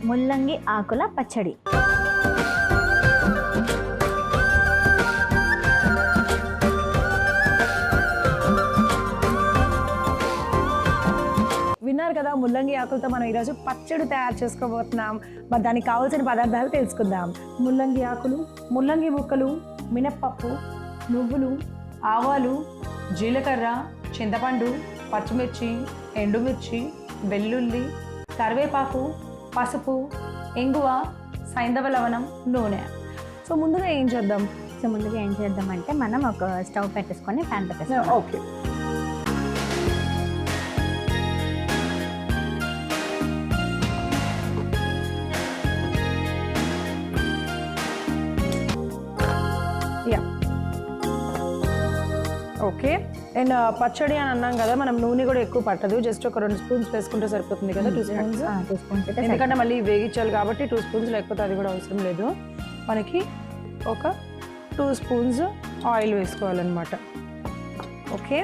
ముల్లంగి ఆకుల పచ్చడి. విన్నారు కదా, ముల్లంగి ఆకులతో మనం ఈరోజు పచ్చడి తయారు చేసుకోబోతున్నాం. మరి దానికి కావాల్సిన పదార్థాలు తెలుసుకుందాం. ముల్లంగి ఆకులు, ముల్లంగి ముక్కలు, మినప్పప్పు, నువ్వులు, ఆవాలు, జీలకర్ర, చింతపండు, పచ్చిమిర్చి, ఎండుమిర్చి, వెల్లుల్లి, కరివేపాకు, పసుపు, ఇంగువ, సైంధవ లవణం, నూనె. సో ముందుగా ఏం చేద్దామంటే మనం ఒక స్టవ్ పెట్టేసుకొని ప్యాన్ పెట్టేస్తాం. ఓకే. ఓకే. అండ్ పచ్చడి అని అన్నాం కదా, మనం నూనె కూడా ఎక్కువ పట్టదు, జస్ట్ ఒక 2 స్పూన్స్ వేసుకుంటే సరిపోతుంది కదా. 2 స్పూన్స్ ఎందుకంటే మళ్ళీ వేగించాలి కాబట్టి 2 స్పూన్స్, లేకపోతే అది కూడా అవసరం లేదు మనకి. ఒక 2 స్పూన్స్ ఆయిల్ వేసుకోవాలన్నమాట. ఓకే.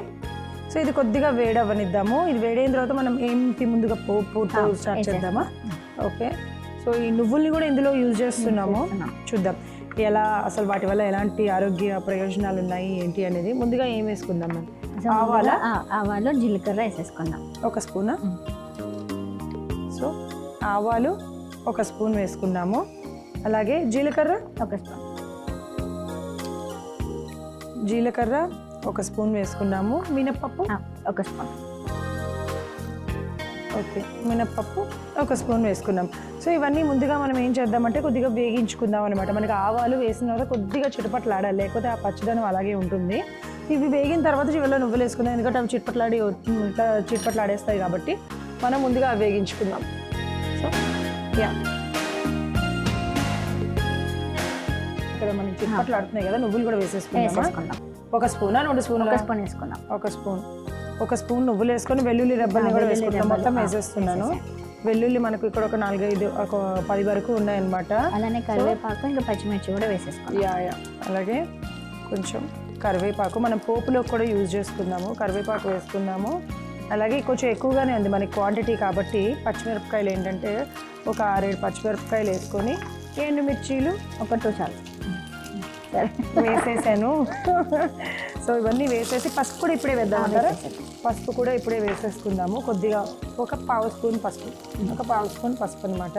సో ఇది కొద్దిగా వేడవనిద్దాము. ఇది వేడైన తర్వాత మనం ఏంటి ముందుగా పోపుతో స్టార్ట్ చేద్దామా? ఓకే. సో ఈ నువ్వుల్ని కూడా ఇందులో యూజ్ చేస్తున్నాము. చూద్దాం ఎలా, అసలు వాటి వల్ల ఎలాంటి ఆరోగ్య ప్రయోజనాలు ఉన్నాయి ఏంటి అనేది. ముందుగా ఏం వేసుకుందాం మనం? ఆవాలు, జీలకర్ర వేసేసుకుందాం. 1 స్పూన్. సో ఆవాలు 1 స్పూన్ వేసుకున్నాము. అలాగే జీలకర్ర 1 స్పూన్. జీలకర్ర 1 స్పూన్ వేసుకున్నాము. మినప్పప్పు 1 స్పూన్. ఓకే, మినప్పప్పు 1 స్పూన్ వేసుకున్నాం. సో ఇవన్నీ ముందుగా మనం ఏం చేద్దామంటే కొద్దిగా వేగించుకుందాం అనమాట. మనకి ఆవాలు వేసిన తర్వాత కొద్దిగా చిటపట్లాడాలి, లేకపోతే ఆ పచ్చదనం అలాగే ఉంటుంది. ఇవి వేగిన తర్వాత చివరిలో నువ్వులు వేసుకుందాం, ఎందుకంటే అవి చిట్పట్లాడేస్తాయి కాబట్టి మనం ముందుగా అవి వేగించుకుందాం. సో ఇక్కడ మనకి చిట్పట్లాడుతున్నాయి కదా, నువ్వులు కూడా వేసేసుకుందాం. 1 స్పూనా 2 స్పూన్? 1 స్పూన్ వేసుకుందాం. 1 స్పూన్ నువ్వులు వేసుకొని వెల్లుల్లి రెబ్బల్ని కూడా వేసుకుంటాం. మొత్తం వేసేస్తున్నాను. వెల్లుల్లి మనకు ఇక్కడ ఒక 4-5 ఒక 10 వరకు ఉన్నాయన్నమాట. అలానే కరివేపాకు, ఇంకా పచ్చిమిర్చి కూడా వేసేసుకోండి. అలాగే కొంచెం కరివేపాకు మనం పోపులో కూడా యూజ్ చేసుకుందాము. కరివేపాకు వేసుకుందాము. అలాగే కొంచెం ఎక్కువగానే ఉంది మనకి క్వాంటిటీ కాబట్టి పచ్చిమిరపకాయలు ఏంటంటే ఒక 6-7 పచ్చిమిరపకాయలు వేసుకొని, ఎండుమిర్చీలు ఒక 2 చాలు వేసేసాను. సో ఇవన్నీ వేసేసి పసుపు కూడా ఇప్పుడే వేద్దామంటారా? పసుపు కూడా ఇప్పుడే వేసేసుకుందాము. కొద్దిగా ఒక 1/2 స్పూన్ పసుపు అనమాట.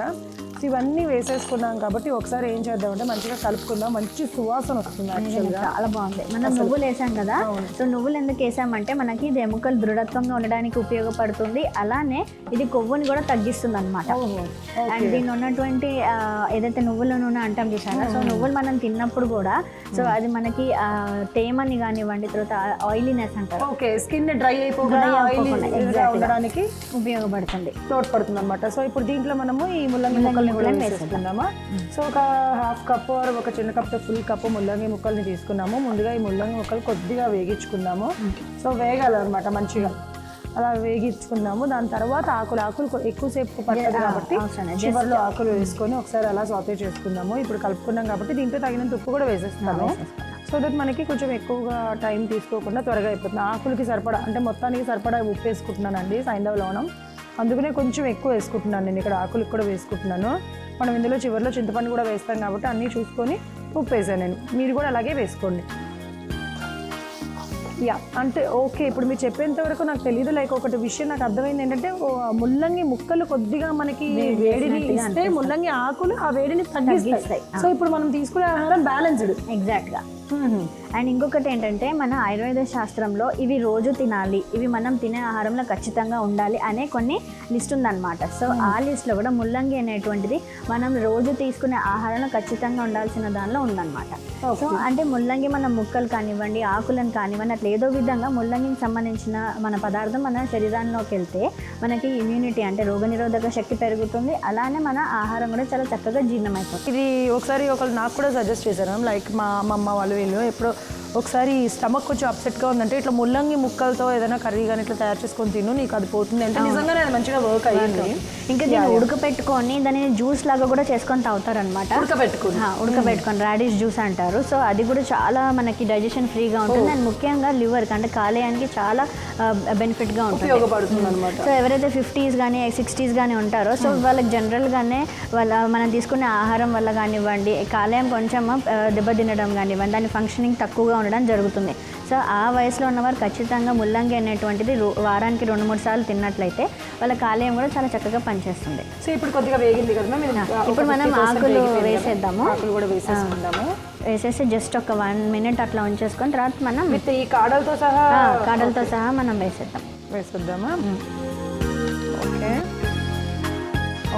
సో ఇవన్నీ వేసేసుకున్నాం కాబట్టి ఒకసారి ఏం చేద్దామంటే మంచిగా కలుపుకుందాం. మంచి సువాసన వస్తుంది. యాక్చువల్గా చాలా బాగుంది. మనం నువ్వులు వేసాం కదా, సో నువ్వులు ఎందుకు వేసామంటే మనకి ఇది ఎముకలు దృఢత్వంగా ఉండడానికి ఉపయోగపడుతుంది. అలానే ఇది కొవ్వుని కూడా తగ్గిస్తుంది అనమాట. అండ్ దీని ఉన్నటువంటి ఏదైతే నువ్వుల నూనె అంటాం చూసారా, సో నువ్వులు మనం తిన్నప్పుడు కూడా సో అది మనకి తేమని కానివ్వండి, తర్వాత ఆయిలీనెస్ అంటారు, ఓకే, స్కిన్ డ్రై అయిపోవడానికి ఉపయోగపడుతుంది, తోడ్పడుతుంది అనమాట. సో ఇప్పుడు దీంట్లో మనము ఈ ముల్లంగి ముక్కల్ని కూడా వేసుకుందామా. సో ఒక 1/2 కప్పు ఒక చిన్న కప్తో ఫుల్ కప్పు ముల్లంగి ముక్కల్ని తీసుకున్నాము. ముందుగా ఈ ముల్లంగి ముక్కలు కొద్దిగా వేగించుకుందాము. సో వేగాలన్నమాట మంచిగా, అలా వేగించుకుందాము. దాని తర్వాత ఆకులు ఎక్కువసేపు పడుతుంది కాబట్టి చివర్లో ఆకులు వేసుకొని ఒకసారి అలా సాటే చేసుకుందాము. ఇప్పుడు కలుపుకున్నాం కాబట్టి దీంట్లో తగినంత ఉప్పు కూడా వేసేస్తున్నాము. సో దట్ మనకి కొంచెం ఎక్కువగా టైం తీసుకోకుండా త్వరగా అయిపోతుంది. ఆకులకి సరిపడా అంటే మొత్తానికి సరిపడా ఉప్పు వేసుకుంటున్నానండి, సైంధవ లవణం. అందుకనే కొంచెం ఎక్కువ వేసుకుంటున్నాను నేను ఇక్కడ, ఆకులకు కూడా వేసుకుంటున్నాను. మనం ఇందులో చివరిలో చింతపండు కూడా వేస్తాం కాబట్టి అన్నీ చూసుకొని ఉప్పు వేసాను నేను. మీరు కూడా అలాగే వేసుకోండి. అంటే ఓకే. ఇప్పుడు మీరు చెప్పేంత వరకు నాకు తెలియదు. లైక్ ఒకటి విషయం నాకు అర్థమైంది ఏంటంటే, ముల్లంగి ముక్కలు కొద్దిగా మనకి వేడిని ఇస్తే ముల్లంగి ఆకులు ఆ వేడిని తగ్గిస్తాయి. సో ఇప్పుడు మనం తీసుకునే ఆహారం బ్యాలెన్స్డ్. ఎగ్జాక్ట్గా. అండ్ ఇంకొకటి ఏంటంటే, మన ఆయుర్వేద శాస్త్రంలో ఇవి రోజు తినాలి, ఇవి మనం తినే ఆహారంలో ఖచ్చితంగా ఉండాలి అనే కొన్ని లిస్ట్ ఉందన్నమాట. సో ఆ లిస్ట్లో కూడా ముల్లంగి అనేటువంటిది మనం రోజు తీసుకునే ఆహారంలో ఖచ్చితంగా ఉండాల్సిన దానిలో ఉందన్నమాట. సో అంటే ముల్లంగి మన ముక్కలు కానివ్వండి, ఆకులను కానివ్వండి, అట్లా ఏదో విధంగా ముల్లంగికి సంబంధించిన మన పదార్థం మన శరీరంలోకి వెళ్తే మనకి ఇమ్యూనిటీ అంటే రోగనిరోధక శక్తి పెరుగుతుంది. అలానే మన ఆహారం కూడా చాలా చక్కగా జీర్ణమైపోతుంది. ఇది ఒకసారి ఒకరు నాకు కూడా సజెస్ట్ చేశారు. లైక్ మా అమ్మ వాళ్ళు వీళ్ళు ఎప్పుడో ఒకసారి స్టమక్ కొంచెం అప్సెట్గా ఉందంటే ఇట్లా ముల్లంగి ముక్కలతో ఏదైనా కర్రీ కానీ ఇట్లా తయారు చేసుకొని తిను, నీకు అది పోతుంది అంటే నిజంగానే అది మంచిగా వర్క్ అయ్యింది. ఇంకా దీన్ని ఉడకపెట్టుకొని దాన్ని జ్యూస్ లాగా కూడా చేసుకొని తాగుతారనమాట. ఉడకపెట్టుకొని రాడిష్ జ్యూస్ అంటారు. సో అది కూడా చాలా మనకి డైజెషన్ ఫ్రీగా ఉంటుంది అండ్ ముఖ్యంగా లివర్కి అంటే కాలేయానికి చాలా బెనిఫిట్గా ఉంటుంది, ఉపయోగపడుతుంది అనమాట. సో ఎవరైతే 50s కానీ 60s కానీ ఉంటారో సో వాళ్ళకి జనరల్గానే మనం తీసుకునే ఆహారం వల్ల కానివ్వండి కాలేయం కొంచెం దెబ్బతినడం కానివ్వండి దాని ఫంక్షనింగ్ తక్కువగా ఉండడం జరుగుతుంది. సో ఆ వయసులో ఉన్నవారు ఖచ్చితంగా ముల్లంగి అనేటువంటిది వారానికి 2-3 సార్లు తిన్నట్లయితే వాళ్ళ కాలేయం కూడా చాలా చక్కగా పనిచేస్తుంది. సో ఇప్పుడు కొద్దిగా వేగింది కదా, ఇప్పుడు మనం ఆకులు వేసేద్దాము. ఆకులు కూడా వేసేసుకుందాము. వేసేసి జస్ట్ ఒక 1 minute అట్లా ఉంచేసుకొని తర్వాత మనం విత్ ఈ కాడలతో సహా మనం వేసేద్దామా. ఓకే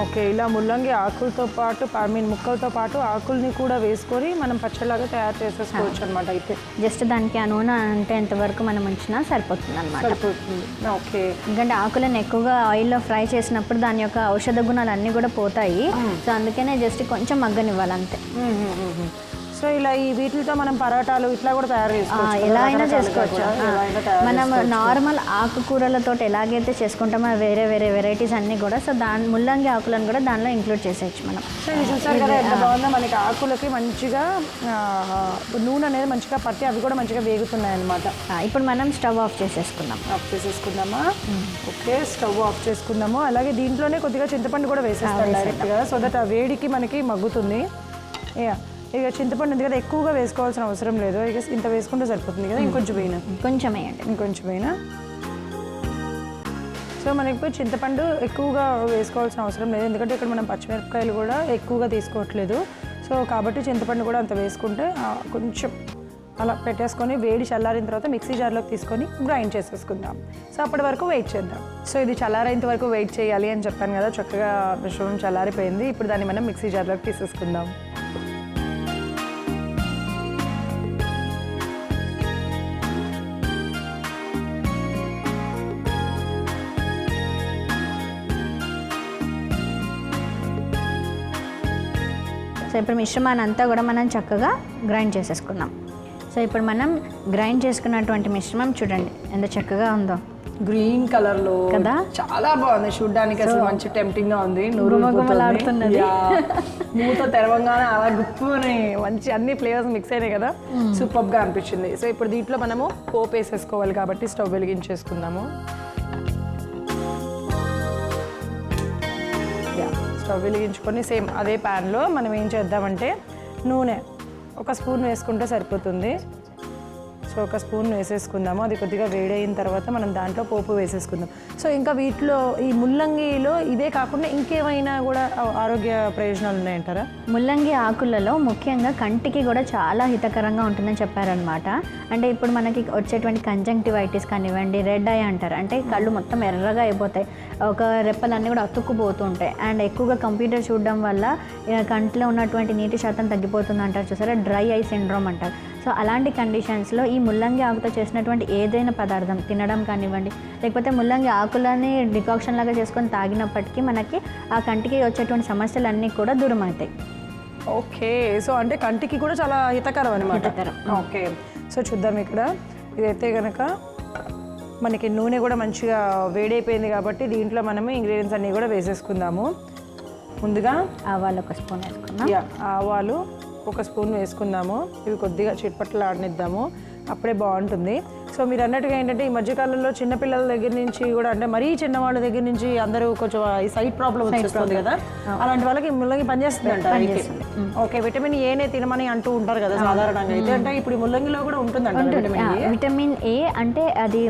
ఓకే, ఇలా ముల్లంగి ఆకులతో పాటు ముక్కలతో పాటు ఆకుల్ని కూడా వేసుకొని మనం పచ్చడిలాగా తయారు చేసేసుకోవచ్చు అనమాట. అయితే జస్ట్ దానికి ఆ నూనె అంటే ఎంతవరకు మనం ఉంచినా సరిపోతుంది అనమాట. సరిపోతుంది. ఓకే, ఎందుకంటే ఆకులను ఎక్కువగా ఆయిల్లో ఫ్రై చేసినప్పుడు దాని యొక్క ఔషధ గుణాలు అన్నీ కూడా పోతాయి. సో అందుకనే జస్ట్ కొంచెం మగ్గనివ్వాలి అంతే. సో ఇలా ఈ వీటితో మనం పరాటాలు ఇట్లా కూడా తయారు చేసుకోవచ్చు, ఎలా అయినా చేసుకోవచ్చు. మనం నార్మల్ ఆకుకూరలతో ఎలాగైతే చేసుకుంటామో వేరే వేరే వెరైటీస్ అన్నీ కూడా సో ముల్లంగి ఆకులను కూడా దానిలో ఇంక్లూడ్ చేసేయచ్చు మనం. సో ఇది చూసారు కదా ఎంత బాగుందో, మనకి ఆకులకి మంచిగా నూనె అనేది మంచిగా పట్టి అవి కూడా మంచిగా వేగుతున్నాయి అనమాట. ఇప్పుడు మనం స్టవ్ ఆఫ్ చేసేసుకుందామా. ఓకే, స్టవ్ ఆఫ్ చేసుకుందాము. అలాగే దీంట్లోనే కొద్దిగా చింతపండు కూడా వేసేస్తాం డైరెక్ట్గా, సో దట్ ఆ వేడికి మనకి మగ్గుతుంది. ఇక చింతపండు ఉంది కదా ఎక్కువగా వేసుకోవాల్సిన అవసరం లేదు, ఇక ఇంత వేసుకుంటే సరిపోతుంది కదా. ఇంకొంచెం వేయినా. సో మనకి చింతపండు ఎక్కువగా వేసుకోవాల్సిన అవసరం లేదు, ఎందుకంటే ఇక్కడ మనం పచ్చిమిరపకాయలు కూడా ఎక్కువగా తీసుకోవట్లేదు. సో కాబట్టి చింతపండు కూడా అంత వేసుకుంటే కొంచెం అలా పెట్టేసుకొని వేడి చల్లారిన తర్వాత మిక్సీ జార్లోకి తీసుకొని గ్రైండ్ చేసేసుకుందాం. సో అప్పటి వరకు వెయిట్ చేద్దాం. సో ఇది చల్లారేంత వరకు వెయిట్ చేయాలి అని చెప్పాను కదా, చక్కగా మిశ్రమం చల్లారిపోయింది. ఇప్పుడు దాన్ని మనం మిక్సీ జార్లోకి తీసేసుకుందాం. సో ఇప్పుడు మిశ్రమాన్ని అంతా కూడా మనం చక్కగా గ్రైండ్ చేసేసుకుందాం. సో ఇప్పుడు మనం గ్రైండ్ చేసుకున్నటువంటి మిశ్రమం చూడండి ఎంత చక్కగా ఉందో, గ్రీన్ కలర్ లో కదా, చాలా బాగుంది చూడడానికి. అసలు మంచి టెంప్టింగ్ గా ఉంది, గుమగుమలాడుతున్నది. మూత తెరవంగానే అలా గుప్పుని మంచి అన్ని ఫ్లేవర్స్ మిక్స్ అయినాయి కదా, సూపర్ గా అనిపించింది. సో ఇప్పుడు దీంట్లో మనము పోపు వేసేసుకోవాలి కాబట్టి స్టవ్ వెలిగించేసుకుందాము. స్టవ్ వెలిగించుకొని సేమ్ అదే ప్యాన్లో మనం ఏం చేద్దామంటే నూనె 1 స్పూన్ వేసుకుంటే సరిపోతుంది. సో 1 స్పూన్ వేసేసుకుందాము. అది కొద్దిగా వేడైన తర్వాత మనం దాంట్లో పోపు వేసేసుకుందాం. సో ఇంకా వీటిలో ఈ ముల్లంగిలో ఇదే కాకుండా ఇంకేమైనా కూడా ఆరోగ్య ప్రయోజనాలు ఉన్నాయంటారా? ముల్లంగి ఆకులలో ముఖ్యంగా కంటికి కూడా చాలా హితకరంగా ఉంటుందని చెప్పారనమాట. అంటే ఇప్పుడు మనకి వచ్చేటువంటి కంజంక్టివైటిస్ కానివ్వండి, రెడ్ ఐ అంటారు, అంటే కళ్ళు మొత్తం ఎర్రగా అయిపోతాయి, ఒక రెప్పలన్నీ కూడా అతుక్కుపోతూ ఉంటాయి. అండ్ ఎక్కువగా కంప్యూటర్ చూడడం వల్ల కంటిలో ఉన్నటువంటి నీటి శాతం తగ్గిపోతుంది అంటారు చూసారా, డ్రై ఐ సిండ్రోమ్ అంటారు. సో అలాంటి కండిషన్స్లో ఈ ముల్లంగి ఆకుతో చేసినటువంటి ఏదైనా పదార్థం తినడం కానివ్వండి, లేకపోతే ముల్లంగి ఆకులని డికాక్షన్ లాగా చేసుకొని తాగినప్పటికీ మనకి ఆ కంటికి వచ్చేటువంటి సమస్యలన్నీ కూడా దూరం అవుతాయి. ఓకే, సో అంటే కంటికి కూడా చాలా హితకరం అనమాట. ఓకే, సో చూద్దాం ఇక్కడ. ఇదైతే కనుక మనకి నూనె కూడా మంచిగా వేడైపోయింది కాబట్టి దీంట్లో మనము ఇంగ్రీడియంట్స్ అన్నీ కూడా వేసేసుకుందాము. ముందుగా ఆవాలు 1 స్పూన్ వేసుకుందాం. ఆవాలు 1 స్పూన్ వేసుకుందాము. ఇవి కొద్దిగా చిట్పట్లు ఆడనిద్దాము, అప్పుడే బాగుంటుంది. సో మీరు అన్నట్టుగా ఏంటంటే ఈ మధ్యకాలంలో చిన్నపిల్లల దగ్గర నుంచి కూడా, అంటే మరీ చిన్నవాళ్ళ దగ్గర నుంచి అందరూ కొంచెం ఈ సైట్ ప్రాబ్లం వచ్చేస్తుంది కదా, అలాంటి వాళ్ళకి ముల్లంగి పనిచేస్తుంది అంటారు. ఓకే, విటమిన్ ఏనే తినమని అంటూ ఉంటారు కదా సాధారణంగా అయితే, అంటే ఇప్పుడు ముల్లంగిలో కూడా ఉంటుందంట విటమిన్ ఏ. అంటే అది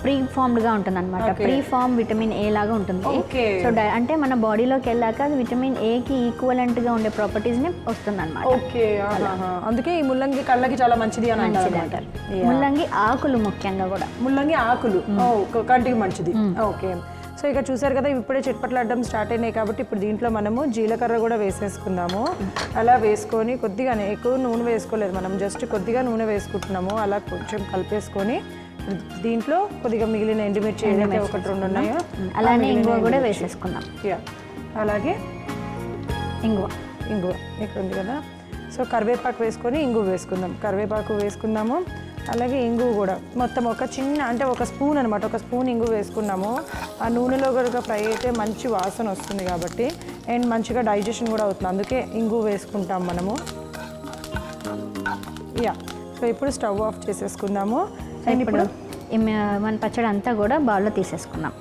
ప్రీ ఫార్మ్డ్గా ఉంటుంది అనమాట, ప్రీ ఫార్మ్ విటమిన్ ఏ లాగా ఉంటుంది. సో అంటే మన బాడీలోకి వెళ్ళాక అది విటమిన్ ఏకి ఈక్వలెంట్గా ఉండే ప్రాపర్టీస్ని వస్తుంది అనమాట. ఓకే, అందుకే ఈ ముల్లంగి కళ్ళకి చాలా మంచిది అని అంటారు. ముల్లంగి ఆకులు ముఖ్యంగా కూడా, ముల్లంగి ఆకులు కంటికి మంచిది. ఓకే, సో ఇక చూసారు కదా ఇప్పుడే చిట్పట్లాడడం స్టార్ట్ అయినాయి కాబట్టి ఇప్పుడు దీంట్లో మనము జీలకర్ర కూడా వేసేసుకుందాము. అలా వేసుకొని కొద్దిగానే, ఎక్కువ నూనె వేసుకోలేదు మనం, జస్ట్ కొద్దిగా నూనె వేసుకుంటున్నాము. అలా కొంచెం కలిపేసుకొని దీంట్లో కొద్దిగా మిగిలిన ఎండుమిర్చి ఏదైతే 1-2 ఉన్నాయో అలానే ఇంగువ కూడా వేసేసుకుందాం. అలాగే ఇంగువ ఇక్కడ ఉంది కదా, సో కరివేపాకు వేసుకొని ఇంగువ వేసుకుందాం. కరివేపాకు వేసుకుందాము. అలాగే ఇంగు కూడా మొత్తం ఒక చిన్న అంటే ఒక స్పూన్ అనమాట, ఒక స్పూన్ ఇంగు వేసుకున్నాము. ఆ నూనెలో కనుక ఫ్రై అయితే మంచి వాసన వస్తుంది కాబట్టి, అండ్ మంచిగా డైజెషన్ కూడా అవుతుంది, అందుకే ఇంగు వేసుకుంటాం మనము. యా, సో ఇప్పుడు స్టవ్ ఆఫ్ చేసేసుకుందాము. అండ్ ఇప్పుడు మన పచ్చడి అంతా కూడా బౌల్లో తీసేసుకుందాం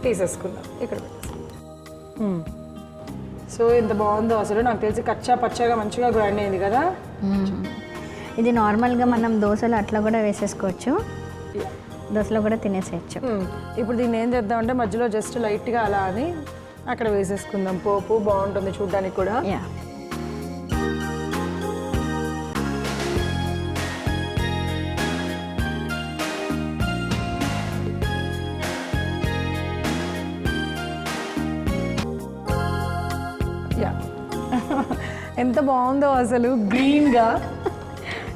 ఇక్కడ. సో ఎంత బాగుందో అసలు, నాకు తెలిసి కచ్చా పచ్చగా మంచిగా గ్రైండ్ అయింది కదా. ఇది నార్మల్గా మనం దోశలు అట్లా కూడా వేసేసుకోవచ్చు, దోశలో కూడా తినేసేయచ్చు. ఇప్పుడు దీన్ని ఏం చేద్దామంటే మధ్యలో జస్ట్ లైట్గా అలా అని అక్కడ వేసేసుకుందాం, పోపు బాగుంటుంది చూడడానికి కూడా. ఎంత బాగుందో అసలు, గ్రీన్గా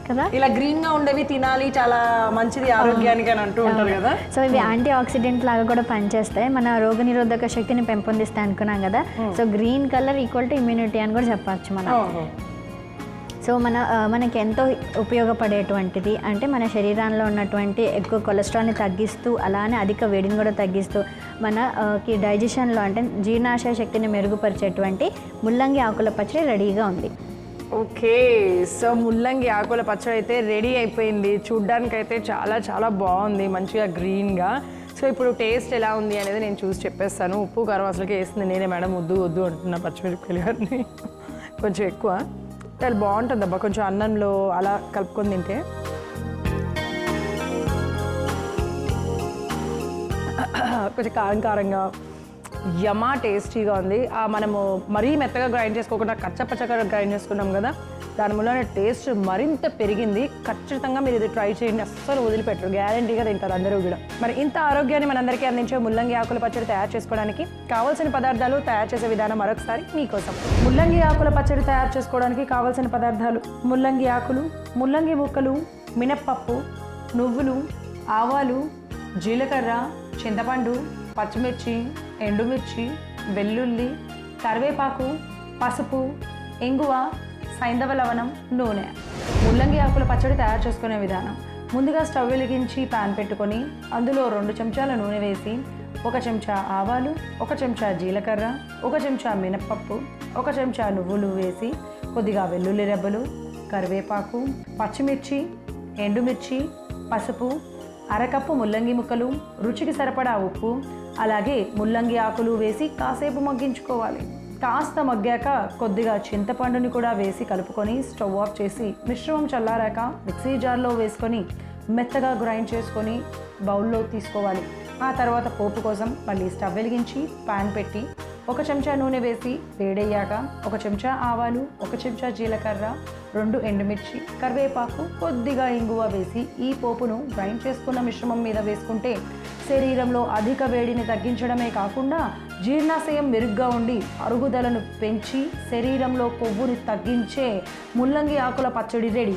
కదా. ఇలా గ్రీన్గా ఉండేవి తినాలి, చాలా మంచిది ఆరోగ్యానికి అని అంటూ ఉంటారు కదా. సో ఇవి యాంటీ ఆక్సిడెంట్ లాగా కూడా పనిచేస్తాయి, మన రోగనిరోధక శక్తిని పెంపొందిస్తాయి అనుకున్నాం కదా. So green colour equal to immunity అని కూడా చెప్పచ్చు మనం. సో మనకి ఎంతో ఉపయోగపడేటువంటిది, అంటే మన శరీరంలో ఉన్నటువంటి ఎక్కువ కొలెస్ట్రాల్ని తగ్గిస్తూ, అలానే అధిక వేడిని కూడా తగ్గిస్తూ, మనకి డైజెషన్లో అంటే జీర్ణాశయ శక్తిని మెరుగుపరిచేటువంటి ముల్లంగి ఆకుల పచ్చడి రెడీగా ఉంది. ఓకే, సో ముల్లంగి ఆకుల పచ్చడి అయితే రెడీ అయిపోయింది. చూడ్డానికి అయితే చాలా చాలా బాగుంది, మంచిగా గ్రీన్గా. సో ఇప్పుడు టేస్ట్ ఎలా ఉంది అనేది నేను చూసి చెప్పేస్తాను. ఉప్పు కారం అసలుకి వేస్తుంది నేనే, మేడం వద్దు అంటున్నా పచ్చిమిరపకాయలు గారిని కొంచెం ఎక్కువ. చాలా బాగుంటుంది అబ్బా, కొంచెం అన్నంలో అలా కలుపుకొని తింటే. కొంచెం కారంగా యమా టేస్టీగా ఉంది. మనము మరీ మెత్తగా గ్రైండ్ చేసుకోకుండా కచ్చపచ్చగా గ్రైండ్ చేసుకున్నాం కదా, దాని వల్ల టేస్ట్ మరింత పెరిగింది. ఖచ్చితంగా మీరు ఇది ట్రై చేయండి, అస్సలు వదిలిపెట్టరు, గ్యారంటీగా తింటారు అందరూ కూడా. మరి ఇంత ఆరోగ్యాన్ని మనందరికీ అందించే ముల్లంగి ఆకుల పచ్చడి తయారు చేసుకోవడానికి కావాల్సిన పదార్థాలు, తయారు చేసే విధానం మరొకసారి మీకోసం. ముల్లంగి ఆకుల పచ్చడి తయారు చేసుకోవడానికి కావాల్సిన పదార్థాలు: ముల్లంగి ఆకులు, ముల్లంగి ముక్కలు, మినప్పప్పు, నువ్వులు, ఆవాలు, జీలకర్ర, చింతపండు, పచ్చిమిర్చి, ఎండుమిర్చి, వెల్లుల్లి, కరివేపాకు, పసుపు, ఇంగువ, సైంధవ లవణం, నూనె. ముల్లంగి ఆకుల పచ్చడి తయారు చేసుకునే విధానం: ముందుగా స్టవ్ వెలిగించి పాన్ పెట్టుకొని అందులో 2 చెంచాల నూనె వేసి 1 చెంచా ఆవాలు, 1 చెంచా జీలకర్ర, 1 చెంచా మినప్పప్పు, 1 చెంచా నువ్వులు వేసి కొద్దిగా వెల్లుల్లి రెబ్బలు, కరివేపాకు, పచ్చిమిర్చి, ఎండుమిర్చి, పసుపు, అరకప్పు ముల్లంగి ముక్కలు, రుచికి సరిపడా ఉప్పు, అలాగే ముల్లంగి ఆకులు వేసి కాసేపు మగ్గించుకోవాలి. కాస్త మగ్గాక కొద్దిగా చింతపండుని కూడా వేసి కలుపుకొని స్టవ్ ఆఫ్ చేసి మిశ్రమం చల్లారాక మిక్సీ జార్లో వేసుకొని మెత్తగా గ్రైండ్ చేసుకొని బౌల్లో తీసుకోవాలి. ఆ తర్వాత పోపు కోసం మళ్ళీ స్టవ్ వెలిగించి పాన్ పెట్టి 1 చెంచా నూనె వేసి వేడయ్యాక 1 చెంచా ఆవాలు, 1 చెంచా జీలకర్ర, 2 ఎండుమిర్చి, కరివేపాకు, కొద్దిగా ఇంగువ వేసి ఈ పోపును గ్రైండ్ చేసుకున్న మిశ్రమం మీద వేసుకుంటే శరీరంలో అధిక వేడిని తగ్గించడమే కాకుండా జీర్ణాశయం మెరుగ్గా ఉండి అరుగుదలను పెంచి శరీరంలో కొవ్వుని తగ్గించే ముల్లంగి ఆకుల పచ్చడి రెడీ.